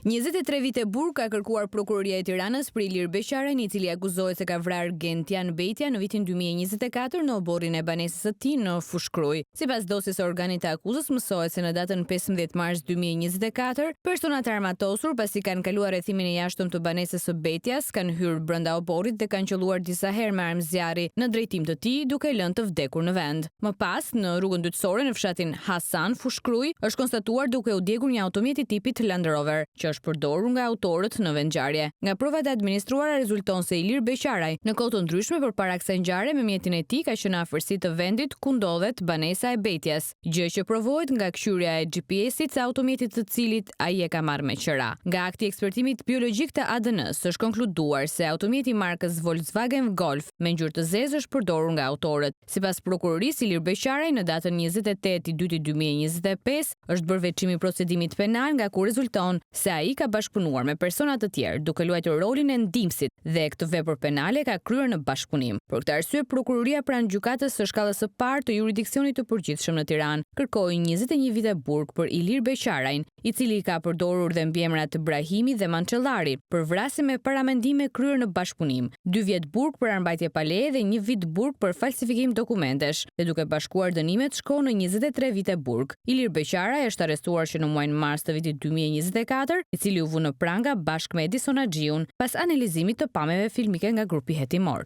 23 vite burg ka kërkuar prokuroria e Tiranës për Ilir Beqarajn, i cili akuzohet se ka vrarë Gentian Bejtja në vitin 2024 në oborrin e banesës së tij në Fushkruj. Sipas dosjes së organit të akuzës, mësohet se në datën 15 mars 2024, personat armatosur, pasi kanë kaluar rrethimin e jashtëm të banesës së Bejtjas, kanë hyrë brenda oborrit dhe kanë qelluar disa herë me armë zjarri në drejtim të tij, duke lënë të vdekur në vend. Më pas, në rrugën dytësore në fshatin Hasan, Fushkruj, është konstatuar duke u djegur një automjet i tipit Land Rover, që është përdorur nga autorët në vendngjarje. Nga provat e administruara rezulton se Ilir Beqarajn në kohë të ndryshme përpara kësaj ngjarje me mjetin e tij ka qenë në afërsi të vendit ku ndodhet banesa e Bejtjes, gjë që provohet nga kqyrja e GPS-it të automjetit të cilit ai e ka marrë me qira. Nga akti i ekspertimit biologjik të ADN-s është konkluduar se automjeti markës Volkswagen Golf me ngjyrë të zezë është përdorur nga autorët. Sipas prokurorisë, Ilir Beqarajn në datën 28/2/2025 është bërë veçimi i procedimit penal, nga ku rezulton se ai ka bashkëpunuar me persona të tjerë duke luajtur rolin e ndihmësit dhe këtë vepër penale ka kryer në bashkëpunim. Për këtë arsye, prokuroria pranë gjykatës së shkallës së parë të jurisdiksionit të përgjithshëm në Tiranë kërkoi 21 vite burg për Ilir Beqarajn, i cili ka përdorur dhe mbiemrat Brahimi dhe Mançellari për vrasje me paramendime kryer në bashkëpunim, 2 vjet burg për armbajtje pa leje dhe 1 vit burg për falsifikim dokumentesh, dhe duke bashkuar dënimet shkon në 23 vite burg. Ilir Beqarajn është arrestuar që në muajin mars të vitit 2024, i cili u vu në pranga bashkë me Edison Axhiun pas analizimit të pamjeve filmike nga grupi hetimor.